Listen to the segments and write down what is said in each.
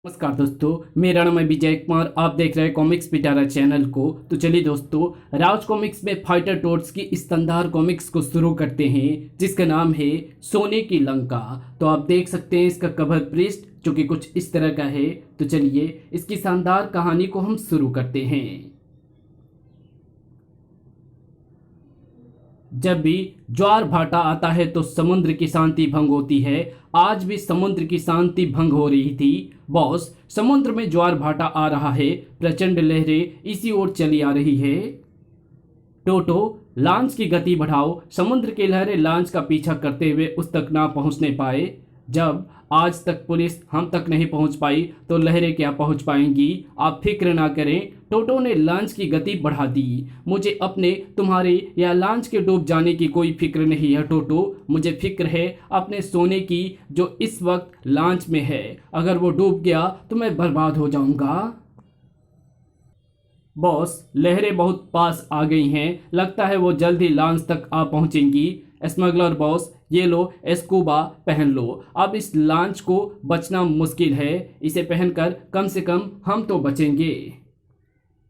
नमस्कार दोस्तों, मेरा नाम है विजय कुमार। आप देख रहे हैं कॉमिक्स पिटारा चैनल को। तो चलिए दोस्तों, राज कॉमिक्स में फाइटर टोड्स की इस शानदार कॉमिक्स को शुरू करते हैं, जिसका नाम है सोने की लंका। तो आप देख सकते हैं इसका कवर पृष्ठ जो कि कुछ इस तरह का है। तो चलिए इसकी शानदार कहानी को हम शुरू करते हैं। जब भी ज्वार भाटा आता है तो समुद्र की शांति भंग होती है। आज भी समुद्र की शांति भंग हो रही थी। बॉस, समुद्र में ज्वार भाटा आ रहा है, प्रचंड लहरें इसी ओर चली आ रही है। टोटो, लॉन्च की गति बढ़ाओ। समुद्र की लहरें लॉन्च का पीछा करते हुए उस तक ना पहुंचने पाए। जब आज तक पुलिस हम तक नहीं पहुंच पाई तो लहरें क्या पहुंच पाएंगी। आप फिक्र ना करें। टोटो ने लॉन्च की गति बढ़ा दी। मुझे अपने, तुम्हारे या लॉन्च के डूब जाने की कोई फिक्र नहीं है टोटो। मुझे फिक्र है अपने सोने की, जो इस वक्त लॉन्च में है। अगर वो डूब गया तो मैं बर्बाद हो जाऊंगा। बॉस, लहरें बहुत पास आ गई हैं। लगता है वो जल्द ही लॉन्च तक आ पहुंचेंगी। स्मगलर बॉस, ये लो स्कूबा पहन लो। अब इस लॉन्च को बचना मुश्किल है। इसे पहनकर कम से कम हम तो बचेंगे।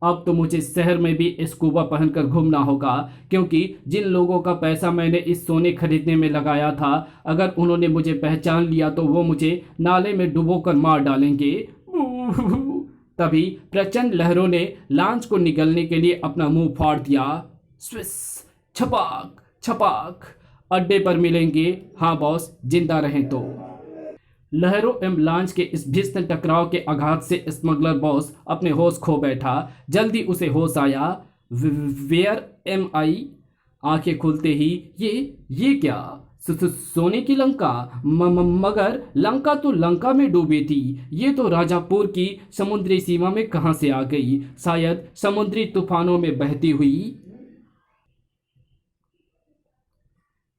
अब तो मुझे शहर में भी स्कूबा पहनकर घूमना होगा, क्योंकि जिन लोगों का पैसा मैंने इस सोने खरीदने में लगाया था, अगर उन्होंने मुझे पहचान लिया तो वो मुझे नाले में डुबोकर मार डालेंगे। तभी प्रचंड लहरों ने लॉन्च को निगलने के लिए अपना मुंह फाड़ दिया। स्विस, छपाक छपाक। अड्डे पर मिलेंगे। हाँ बॉस, जिंदा रहें तो। लहरों एवं लॉन्च के इस भीषण टकराव के आघात से स्मगलर बॉस अपने होश खो बैठा। जल्दी उसे होश आया। वेयर एम आई। आंखें खुलते ही ये क्या? सोने की लंका। मगर लंका तो लंका में डूबी थी। ये तो राजापुर की समुद्री सीमा में कहां से आ गई? शायद समुद्री तूफानों में बहती हुई।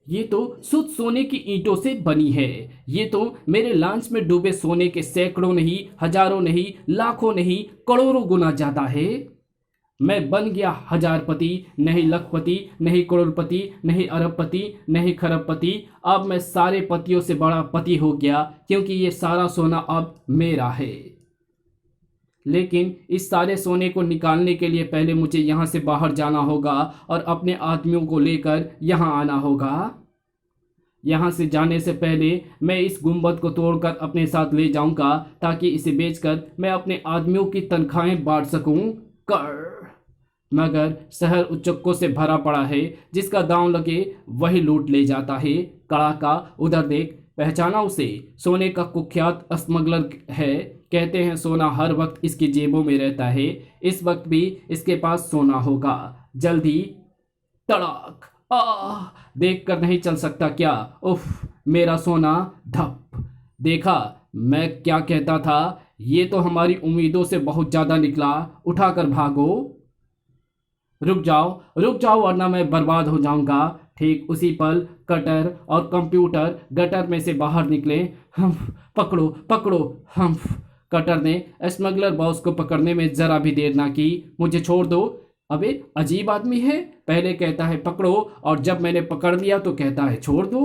ये तो शुद्ध सोने की ईंटों से बनी है। ये तो मेरे लॉन्च में डूबे सोने के सैकड़ों नहीं, हजारों नहीं, लाखों नहीं, करोड़ों गुना ज्यादा है। मैं बन गया हजारपति, नहीं लखपति, नहीं करोड़पति, नहीं अरबपति, नहीं खरबपति। अब मैं सारे पतियों से बड़ा पति हो गया, क्योंकि ये सारा सोना अब मेरा है। लेकिन इस सारे सोने को निकालने के लिए पहले मुझे यहाँ से बाहर जाना होगा और अपने आदमियों को लेकर यहाँ आना होगा। यहाँ से जाने से पहले मैं इस गुंबद को तोड़कर अपने साथ ले जाऊंगा, ताकि इसे बेचकर मैं अपने आदमियों की तनख्वाहें बांट सकूं। कर मगर शहर उच्चकों से भरा पड़ा है। जिसका दांव लगे वही लूट ले जाता है। कड़ाका, उधर देख, पहचाना उसे? सोने का कुख्यात स्मगलर है। कहते हैं सोना हर वक्त इसकी जेबों में रहता है। इस वक्त भी इसके पास सोना होगा। जल्दी। तड़ाक। देख कर नहीं चल सकता क्या? उफ, मेरा सोना। धप। देखा मैं क्या कहता था? ये तो हमारी उम्मीदों से बहुत ज्यादा निकला। उठाकर भागो। रुक जाओ वरना मैं बर्बाद हो जाऊंगा। ठीक उसी पल कटर और कंप्यूटर गटर में से बाहर निकले। हम, पकड़ो पकड़ो। हम। कटर ने स्मगलर बॉस को पकड़ने में जरा भी देर ना की। मुझे छोड़ दो। अबे अजीब आदमी है, पहले कहता है पकड़ो और जब मैंने पकड़ लिया तो कहता है छोड़ दो।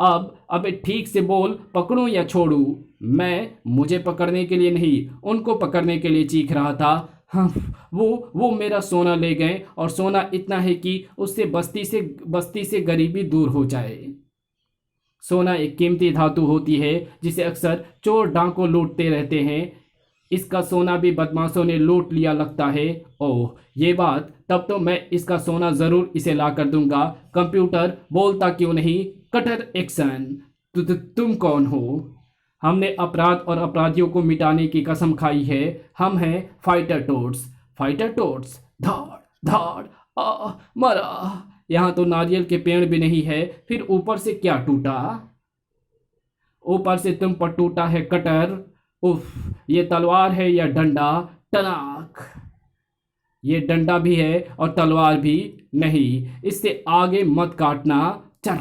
अब अबे ठीक से बोल, पकड़ूं या छोड़ूं? मुझे पकड़ने के लिए नहीं, उनको पकड़ने के लिए चीख रहा था। हाँ, वो मेरा सोना ले गए, और सोना इतना है कि उससे बस्ती से गरीबी दूर हो जाए। सोना एक कीमती धातु होती है जिसे अक्सर चोर डांको लूटते रहते हैं। इसका सोना भी बदमाशों ने लूट लिया लगता है। ओह ये बात, तब तो मैं इसका सोना जरूर इसे ला कर दूंगा। कंप्यूटर बोलता क्यों नहीं? Cutter action. तुम कौन हो? हमने अपराध और अपराधियों को मिटाने की कसम खाई है। हम हैं फाइटर टोड्स। Fighter toads. धाड़ धाड़। मरा। यहाँ तो नारियल के पेड़ भी नहीं है, फिर ऊपर से क्या टूटा? ऊपर से तुम पर टूटा है कटर। उफ, ये तलवार है या डंडा? टनाक। ये डंडा भी है और तलवार भी। नहीं, इससे आगे मत काटना। चर।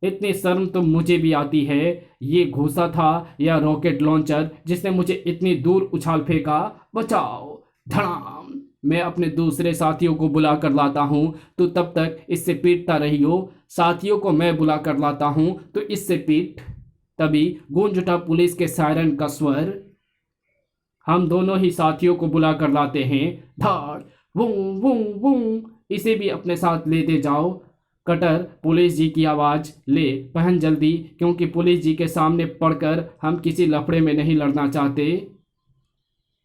इतनी शर्म तो मुझे भी आती है। ये घूसा था या रॉकेट लॉन्चर जिसने मुझे इतनी दूर उछाल फेंका? बचाओ। धड़ाम। मैं अपने दूसरे साथियों को बुला कर लाता हूं, तो तब तक इससे पीटता रहियो। साथियों को मैं बुला कर लाता हूं, तो इससे पीट। तभी गूंज उठा पुलिस के सायरन का स्वर। हम दोनों ही साथियों को बुला कर लाते हैं। धाड़ वूं वूं वूं, इसे भी अपने साथ लेते जाओ। कटर, पुलिस जी की आवाज़ ले पहन जल्दी, क्योंकि पुलिस जी के सामने पड़कर हम किसी लफड़े में नहीं लड़ना चाहते।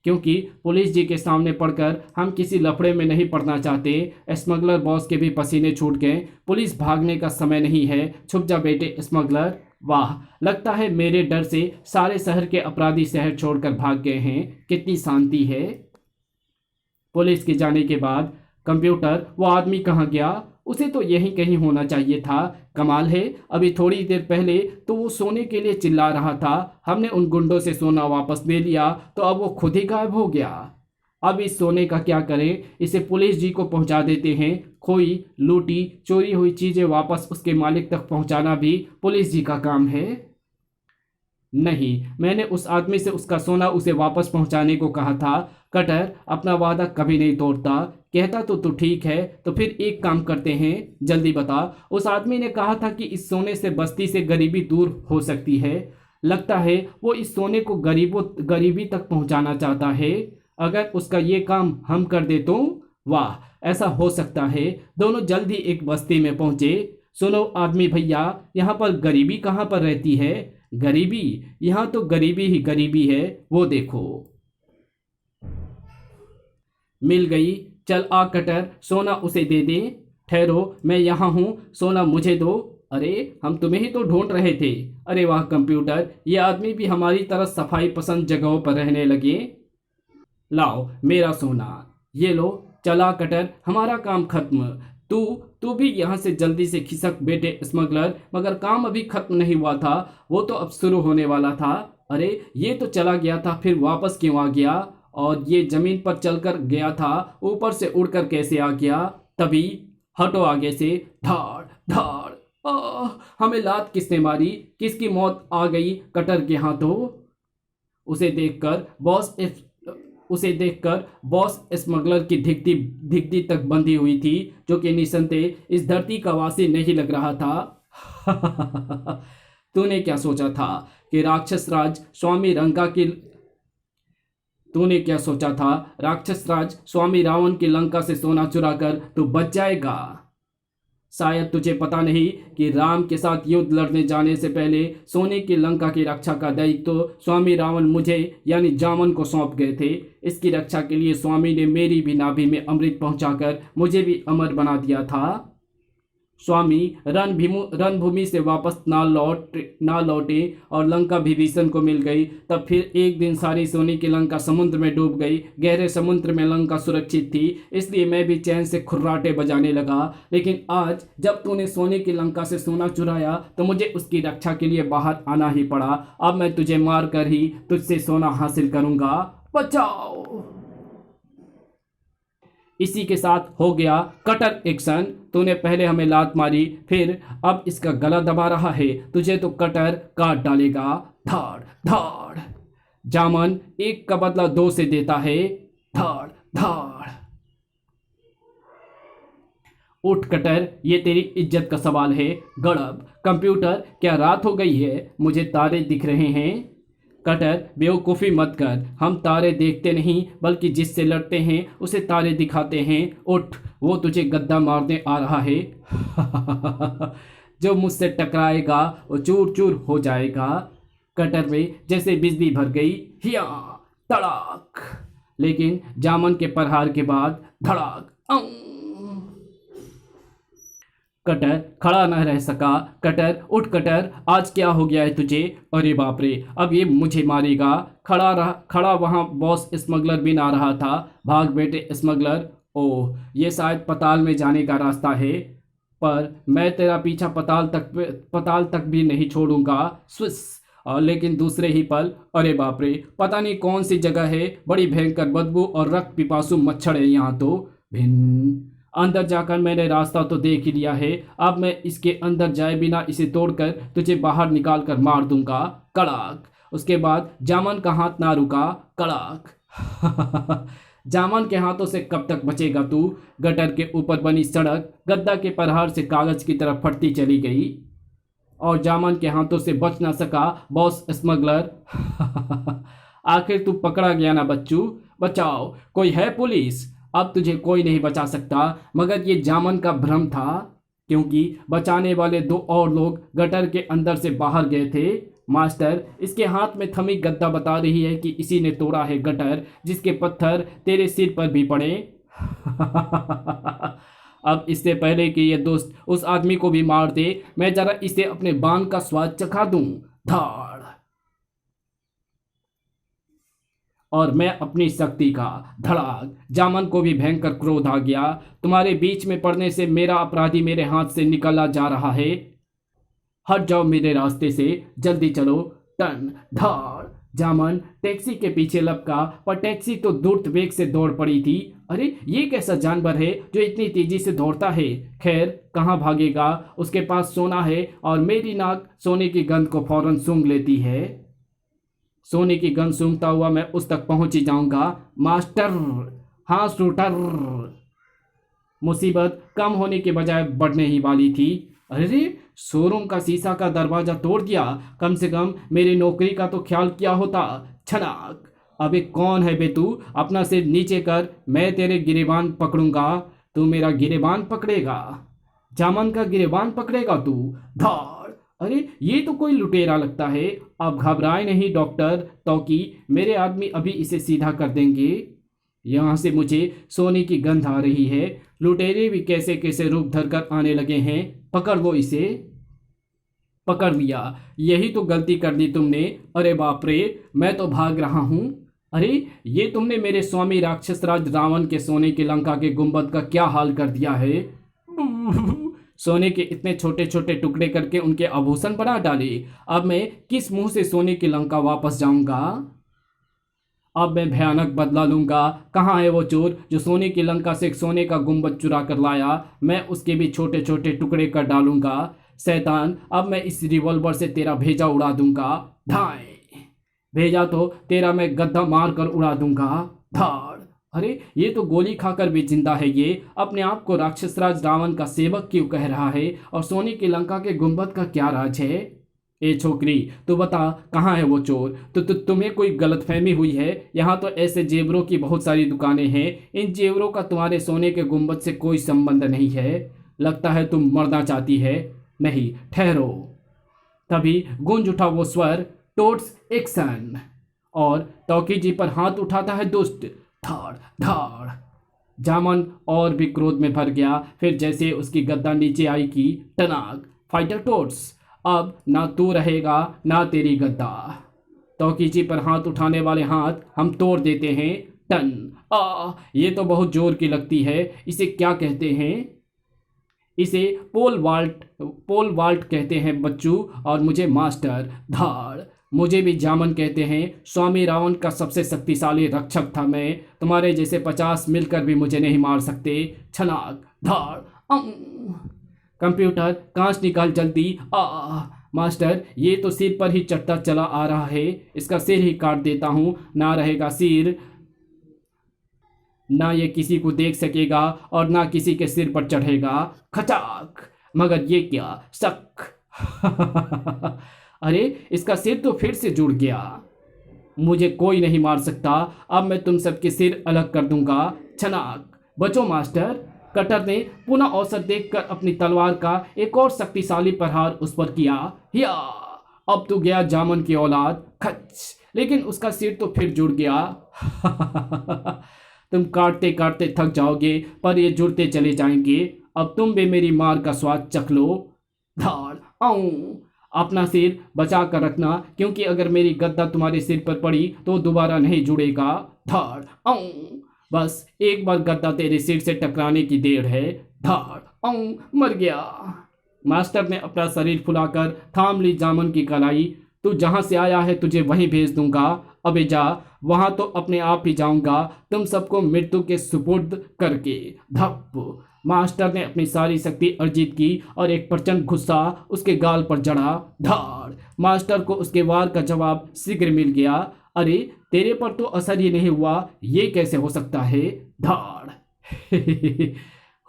क्योंकि पुलिस जी के सामने पड़कर हम किसी लफड़े में नहीं पड़ना चाहते। स्मगलर बॉस के भी पसीने छूट गए। पुलिस भागने का समय नहीं है, छुप जा बेटे स्मगलर। वाह, लगता है मेरे डर से सारे शहर के अपराधी शहर छोड़कर भाग गए हैं। कितनी शांति है। पुलिस के जाने के बाद कंप्यूटर, वो आदमी कहाँ गया? उसे तो यहीं कहीं होना चाहिए था। कमाल है, अभी थोड़ी देर पहले तो वो सोने के लिए चिल्ला रहा था। हमने उन गुंडों से सोना वापस ले लिया तो अब वो खुद ही गायब हो गया। अब इस सोने का क्या करें? इसे पुलिस जी को पहुंचा देते हैं। खोई, लूटी, चोरी हुई चीजें वापस उसके मालिक तक पहुंचाना भी पुलिस जी का काम है। नहीं, मैंने उस आदमी से उसका सोना उसे वापस पहुंचाने को कहा था। कटर अपना वादा कभी नहीं तोड़ता। कहता तो तू ठीक है, तो फिर एक काम करते हैं, जल्दी बता। उस आदमी ने कहा था कि इस सोने से बस्ती से गरीबी दूर हो सकती है। लगता है वो इस सोने को गरीबी तक पहुंचाना चाहता है। अगर उसका ये काम हम कर दे तो वाह, ऐसा हो सकता है। दोनों जल्द ही एक बस्ती में पहुंचे। सुनो आदमी भैया, यहाँ पर गरीबी कहाँ पर रहती है? गरीबी, यहाँ तो गरीबी ही गरीबी है। वो देखो, मिल गई। चल आ कटर, सोना उसे दे दे। ठहरो, मैं यहाँ हूँ, सोना मुझे दो। अरे, हम तुम्हें ही तो ढूंढ रहे थे। अरे वाह कंप्यूटर, ये आदमी भी हमारी तरह सफाई पसंद जगहों पर रहने लगे। लाओ मेरा सोना, ये लो। चला कटर, हमारा काम खत्म। तू तू भी यहाँ से जल्दी से खिसक बेटे स्मगलर। मगर काम अभी खत्म नहीं हुआ था, वो तो अब शुरू होने वाला था। अरे, ये तो चला गया था, फिर वापस क्यों आ गया? और ये जमीन पर चलकर गया था, ऊपर से उड़कर कैसे आ गया? तभी हटो आगे से। धाड़ धाड़, हमें लात किसने मारी? किसकी मौत आ गई कटर के हाथों? उसे देखकर बॉस स्मगलर की धिकती तक बंधी हुई थी, जो कि निसंदेह इस धरती का वासी नहीं लग रहा था। तूने क्या सोचा था कि राक्षस राज स्वामी रावण की लंका से सोना चुराकर तू बच जाएगा? शायद तुझे पता नहीं कि राम के साथ युद्ध लड़ने जाने से पहले सोने की लंका की रक्षा का दायित्व तो स्वामी रावण मुझे यानी जामन को सौंप गए थे। इसकी रक्षा के लिए स्वामी ने मेरी भी नाभि में अमृत पहुंचाकर मुझे भी अमर बना दिया था। स्वामी रणभूमि से वापस ना लौटे और लंका विभीषण को मिल गई। तब फिर एक दिन सारी सोने की लंका समुद्र में डूब गई। गहरे समुद्र में लंका सुरक्षित थी, इसलिए मैं भी चैन से खुर्राटे बजाने लगा। लेकिन आज जब तूने सोने की लंका से सोना चुराया तो मुझे उसकी रक्षा के लिए बाहर आना ही पड़ा। अब मैं तुझे मार कर ही तुझसे सोना हासिल करूंगा। बचाओ। इसी के साथ हो गया कटर एक्शन। तूने पहले हमें लात मारी, फिर अब इसका गला दबा रहा है। तुझे तो कटर काट डालेगा। धाड़ धाड़, जामन एक का बदला दो से देता है। धाड़ धाड़, उठ कटर, ये तेरी इज्जत का सवाल है। गड़ब, कंप्यूटर क्या रात हो गई है? मुझे तारे दिख रहे हैं। कटर, बेवकूफ़ी मत कर, हम तारे देखते नहीं बल्कि जिससे लड़ते हैं उसे तारे दिखाते हैं। उठ, वो तुझे गद्दा मारने आ रहा है। जो मुझसे टकराएगा वो चूर चूर हो जाएगा। कटर में जैसे बिजली भर गई। हिया तड़ाक, लेकिन जामन के प्रहार के बाद धड़ाक। कटर खड़ा न रह सका। कटर, उठ कटर, आज क्या हो गया है तुझे? अरे बाप रे, अब ये मुझे मारेगा। खड़ा वहां बॉस स्मगलर भी ना रहा था। भाग बेटे स्मगलर। ओह, ये शायद पताल में जाने का रास्ता है, पर मैं तेरा पीछा पताल तक भी नहीं छोड़ूंगा। स्विस। लेकिन दूसरे ही पल, अरे बाप रे, पता नहीं कौन सी जगह है, बड़ी भयंकर बदबू और रक्त पिपासु मच्छर है यहाँ तो। भिन्न अंदर जाकर मैंने रास्ता तो देख ही लिया है। अब मैं इसके अंदर जाए बिना इसे तोड़कर तुझे बाहर निकाल कर मार दूंगा। कड़ाक। उसके बाद जामन का हाथ ना रुका। कड़ाक। जामन के हाथों से कब तक बचेगा तू? गटर के ऊपर बनी सड़क गद्दा के प्रहार से कागज की तरफ फटती चली गई। और जामन के हाथों से बच ना सका बॉस स्मगलर। आखिर तू पकड़ा गया ना बच्चू। बचाओ, कोई है पुलिस? अब तुझे कोई नहीं बचा सकता। मगर ये जामन का भ्रम था, क्योंकि बचाने वाले दो और लोग गटर के अंदर से बाहर गए थे। मास्टर, इसके हाथ में थमी गद्दा बता रही है कि इसी ने तोड़ा है गटर, जिसके पत्थर तेरे सिर पर भी पड़े। अब इससे पहले कि ये दोस्त उस आदमी को भी मार दे, मैं जरा इसे अपने बाण का स्वाद चखा दूं। धाड़। और मैं अपनी शक्ति का। धड़ाक। जामन को भी भयंकर क्रोध आ गया। तुम्हारे बीच में पड़ने से मेरा अपराधी मेरे हाथ से निकला जा रहा है। हट जाओ मेरे रास्ते से, जल्दी चलो। टन। धाड़। जामन टैक्सी के पीछे लपका, पर टैक्सी तो द्रुत वेग से दौड़ पड़ी थी। अरे ये कैसा जानवर है जो इतनी तेजी से दौड़ता है? खैर, कहाँ भागेगा, उसके पास सोना है और मेरी नाक सोने की गंध को फौरन सूंघ लेती है। सोने की गंध सूंघता हुआ मैं उस तक पहुंच ही जाऊंगा। मास्टर। हाँ शूटर। मुसीबत कम होने के बजाय बढ़ने ही वाली थी। अरे, शोरूम का शीशा का दरवाजा तोड़ दिया। कम से कम मेरी नौकरी का तो ख्याल किया होता। छनाक। अबे कौन है बे तू? अपना सिर नीचे कर, मैं तेरे गिरेबान पकड़ूंगा। तू मेरा गिरेबान पकड़ेगा? जामन का गिरेबान पकड़ेगा तू? धाड़। अरे ये तो कोई लुटेरा लगता है। अब घबराए नहीं डॉक्टर, तौकी मेरे आदमी अभी इसे सीधा कर देंगे। यहाँ से मुझे सोने की गंध आ रही है। लुटेरे भी कैसे कैसे रूप धरकर आने लगे हैं। पकड़ लो इसे। पकड़ लिया। यही तो गलती कर दी तुमने। अरे बाप रे, मैं तो भाग रहा हूँ। अरे ये तुमने मेरे स्वामी राक्षसराज रावण के सोने की लंका के गुंबद का क्या हाल कर दिया है। सोने के इतने छोटे छोटे टुकड़े करके उनके आभूषण बना डाले। अब मैं किस मुंह से सोने की लंका वापस जाऊंगा? अब मैं भयानक बदला लूंगा। कहाँ है वो चोर जो सोने की लंका से एक सोने का गुंबद चुरा कर लाया? मैं उसके भी छोटे छोटे टुकड़े कर डालूंगा। शैतान, अब मैं इस रिवॉल्वर से तेरा भेजा उड़ा दूंगा। धाए। भेजा तो तेरा मैं गद्दा मार कर उड़ा दूंगा। धाड़। अरे ये तो गोली खाकर भी जिंदा है। ये अपने आप को राक्षसराज रावण का सेवक क्यों कह रहा है? और सोने की लंका के गुंबद का क्या राज है? ए छोकरी, तू बता, कहाँ है वो चोर? तुम्हें कोई गलतफहमी हुई है। यहाँ तो ऐसे जेवरों की बहुत सारी दुकानें हैं। इन जेवरों का तुम्हारे सोने के गुंबद से कोई संबंध नहीं है। लगता है तुम मरना चाहती है। नहीं, ठहरो। तभी गूंज उठा वो स्वर, टोट्स एक्शन। और तौकी जी पर हाथ उठाता है दुष्ट। धाड़ धाड़। जामन और भी क्रोध में भर गया। फिर जैसे उसकी गद्दा नीचे आई की टनाक। फाइटर टोट्स, अब ना तू रहेगा ना तेरी गद्दा। तौकी जी पर हाथ उठाने वाले हाथ हम तोड़ देते हैं। टन। ये तो बहुत जोर की लगती है। इसे क्या कहते हैं? इसे पोल वाल्ट कहते हैं बच्चू, और मुझे मास्टर। धाड़। मुझे भी जामन कहते हैं। स्वामी रावण का सबसे शक्तिशाली रक्षक था मैं। तुम्हारे जैसे 50 मिलकर भी मुझे नहीं मार सकते। छनाक। धाड़। कंप्यूटर, कांच निकाल जल्दी। मास्टर, ये तो सिर पर ही चढ़ता चला आ रहा है। इसका सिर ही काट देता हूँ। ना रहेगा सिर, ना ये किसी को देख सकेगा और ना किसी के सिर पर चढ़ेगा। खचाक। मगर ये क्या शक। अरे इसका सिर तो फिर से जुड़ गया। मुझे कोई नहीं मार सकता। अब मैं तुम सबके सिर अलग कर दूंगा। छनाक। बचो मास्टर। कटर ने पुनः अवसर देखकर अपनी तलवार का एक और शक्तिशाली प्रहार उस पर किया। या अब तो गया जामन की औलाद। खच। लेकिन उसका सिर तो फिर जुड़ गया। तुम काटते काटते थक जाओगे, पर ये जुड़ते चले जाएंगे। अब तुम भी मेरी मार का स्वाद चख लो। धाड़। आऊं। अपना सिर बचा कर रखना, क्योंकि अगर मेरी गद्दा तुम्हारे सिर पर पड़ी तो दोबारा नहीं जुड़ेगा। धाड़। आऊं। बस एक बार गद्दा तेरे सिर से टकराने की देर है। धाड़। आऊं। मर गया। मास्टर ने अपना शरीर फुलाकर थाम ली जामन की कलाई। तू जहां से आया है तुझे वहीं भेज दूंगा। अबे जा, वहां तो अपने आप ही जाऊंगा, तुम सबको मृत्यु के सुपुर्द करके। धप। मास्टर ने अपनी सारी शक्ति अर्जित की और एक प्रचंड गुस्सा उसके गाल पर जड़ा। धाड़। मास्टर को उसके वार का जवाब शीघ्र मिल गया। अरे तेरे पर तो असर ही नहीं हुआ, ये कैसे हो सकता है? धाड़।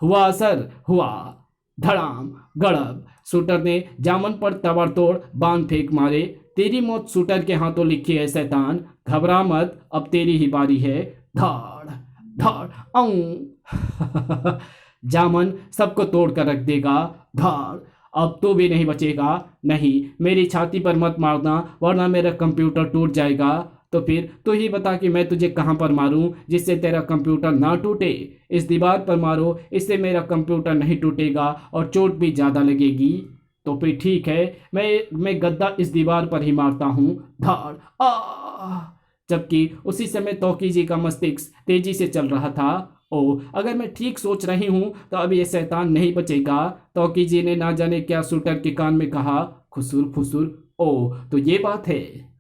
हुआ असर, हुआ। धड़ाम। गड़ब। शूटर ने जामन पर ताबड़तोड़ बाण फेंक मारे। तेरी मौत शूटर के हाथों लिखी है शैतान, घबरा मत, अब तेरी ही बारी है। धाड़ धाड़ आऊं। जामन सबको तोड़ कर रख देगा। धाड़, अब तो भी नहीं बचेगा। नहीं, मेरी छाती पर मत मारना वरना मेरा कंप्यूटर टूट जाएगा। तो फिर तू ही बता कि मैं तुझे कहाँ पर मारूं जिससे तेरा कंप्यूटर ना टूटे। इस दीवार पर मारो, इससे मेरा कंप्यूटर नहीं टूटेगा और चोट भी ज़्यादा लगेगी। तो फिर ठीक है, मैं गद्दा इस दीवार पर ही मारता हूँ। धाड़ आ। जबकि उसी समय तौकी जी का मस्तिष्क तेजी से चल रहा था। ओ, अगर मैं ठीक सोच रही हूँ तो अब ये शैतान नहीं बचेगा। तौकी जी ने ना जाने क्या शूटर के कान में कहा। खुसुर फुसुर। ओ, तो ये बात है।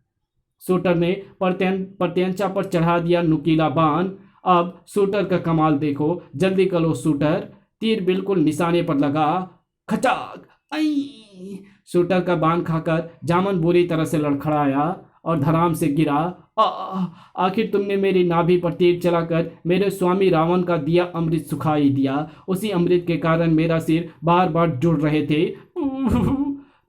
शूटर ने प्रत्यंचा पर चढ़ा दिया नुकीला बाण। अब शूटर का कमाल देखो, जल्दी करो शूटर। तीर बिल्कुल निशाने पर लगा। खचाक आई। शूटर का बाण खाकर जामन बुरी तरह से लड़खड़ाया और धराम से गिरा। आखिर तुमने मेरी नाभि पर तीर चलाकर मेरे स्वामी रावण का दिया अमृत सुखाई दिया। उसी अमृत के कारण मेरा सिर बार बार जुड़ रहे थे।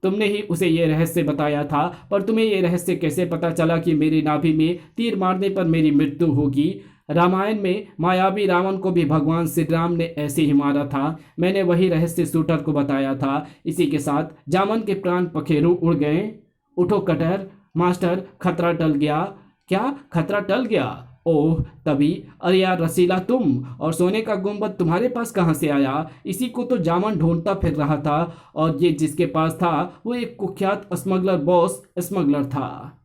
तुमने ही उसे यह रहस्य बताया था, पर तुम्हें यह रहस्य कैसे पता चला कि मेरी नाभि में तीर मारने पर मेरी मृत्यु होगी? रामायण में मायावी रावण को भी भगवान श्री राम ने ऐसे ही मारा था। मैंने वही रहस्य शूटर को बताया था। इसी के साथ जामन के प्राण पखेरु उड़ गए। उठो कटर मास्टर, खतरा टल गया। क्या खतरा टल गया? ओह, तभी अरे यार रसीला, तुम और सोने का गुंबद तुम्हारे पास कहाँ से आया? इसी को तो जामन ढूंढता फिर रहा था और ये जिसके पास था वो एक कुख्यात स्मगलर बॉस स्मगलर था।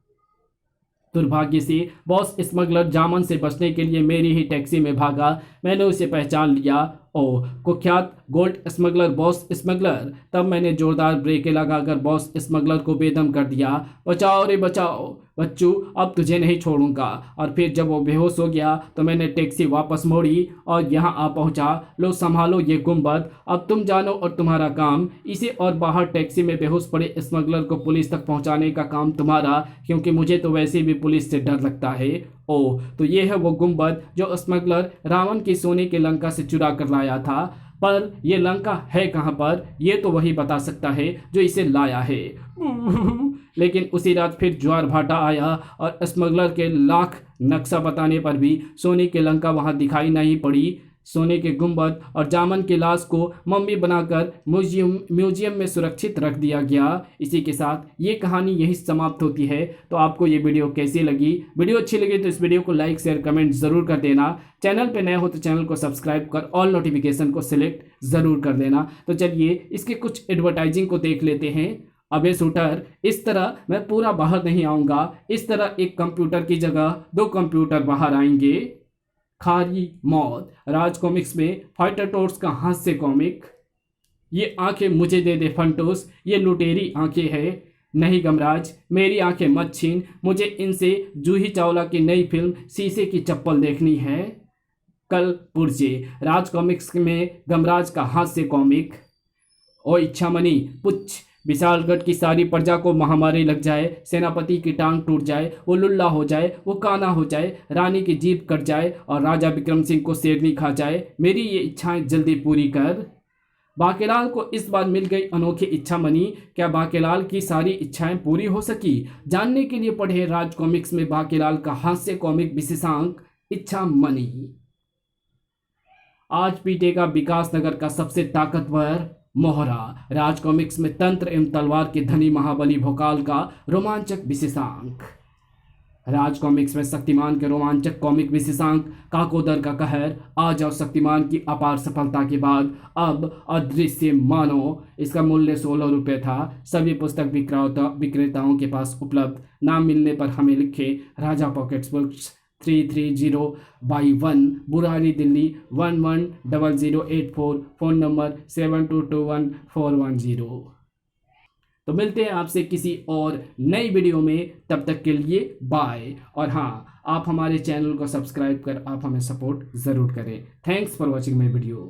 दुर्भाग्य से बॉस स्मगलर जामन से बचने के लिए मेरी ही टैक्सी में भागा। मैंने उसे पहचान लिया। ओह, कुख्यात गोल्ड स्मगलर बॉस स्मगलर। तब मैंने जोरदार ब्रेकें लगाकर बॉस स्मगलर को बेदम कर दिया। बचाओ रे बचाओ बच्चू, अब तुझे नहीं छोड़ूंगा। और फिर जब वो बेहोश हो गया तो मैंने टैक्सी वापस मोड़ी और यहाँ आ पहुँचा। लो संभालो ये गुंबद, अब तुम जानो और तुम्हारा काम। इसे और बाहर टैक्सी में बेहोश पड़े स्मगलर को पुलिस तक पहुँचाने का काम तुम्हारा, क्योंकि मुझे तो वैसे भी पुलिस से डर लगता है। ओह, तो ये है वो गुंबद जो स्मगलर रावण की सोने की लंका से चुरा कर लाया था। पर ये लंका है कहाँ पर, ये तो वही बता सकता है जो इसे लाया है। लेकिन उसी रात फिर ज्वार भाटा आया और स्मगलर के लाख नक्शा बताने पर भी सोने की लंका वहाँ दिखाई नहीं पड़ी। सोने के गुंबद और जामन की लाश को मम्मी बनाकर म्यूजियम में सुरक्षित रख दिया गया। इसी के साथ ये कहानी यही समाप्त होती है। तो आपको ये वीडियो कैसी लगी? वीडियो अच्छी लगी तो इस वीडियो को लाइक शेयर कमेंट जरूर कर देना। चैनल पे नए हो तो चैनल को सब्सक्राइब कर ऑल नोटिफिकेशन को सिलेक्ट जरूर कर देना। तो चलिए इसके कुछ एडवर्टाइजिंग को देख लेते हैं। अबे शूटर, इस तरह मैं पूरा बाहर नहीं आऊँगा। इस तरह एक कंप्यूटर की जगह 2 कंप्यूटर बाहर आएंगे। खारी मौत, राज कॉमिक्स में फाइटर टोर्स का हास्य कॉमिक। ये आंखें मुझे दे दे फंटोस, ये लुटेरी आंखें हैं। नहीं गमराज, मेरी आंखें मत छीन, मुझे इनसे जूही चावला की नई फिल्म शीशे की चप्पल देखनी है। कल पुर्जे, राज कॉमिक्स में गमराज का हास्य कॉमिक। ओ इच्छामणि पुच्छ, विशालगढ़ की सारी प्रजा को महामारी लग जाए, सेनापति की टांग टूट जाए, वो लुल्ला हो जाए, वो काना हो जाए, रानी की जीभ कट जाए और राजा विक्रम सिंह को शेरनी खा जाए। मेरी ये इच्छाएं जल्दी पूरी कर। बाकेलाल को इस बार मिल गई अनोखी इच्छा मनी। क्या बाकेलाल की सारी इच्छाएं पूरी हो सकी? जानने के लिए पढ़े राज कॉमिक्स में बाकेलाल का हास्य कॉमिक विशेषांक इच्छा मनी। आज पीटेगा विकास नगर का सबसे ताकतवर मोहरा। राज कॉमिक्स में तंत्र एवं तलवार के धनी महाबली भोकाल का रोमांचक विशेषांक। राज कॉमिक्स में शक्तिमान के रोमांचक कॉमिक विशेषांक काकोदर का कहर। आ जाओ शक्तिमान की अपार सफलता के बाद अब अदृश्य मानो। इसका मूल्य 16 रुपये था। सभी पुस्तक विक्रेताओं के पास उपलब्ध। नाम मिलने पर हमें लिखे। Raja pockets books 330/1 Burari Delhi 110084। Phone number 72214110। तो मिलते हैं आपसे किसी और नई वीडियो में, तब तक के लिए बाय। और हाँ, आप हमारे चैनल को सब्सक्राइब कर आप हमें सपोर्ट ज़रूर करें। Thanks for watching my video.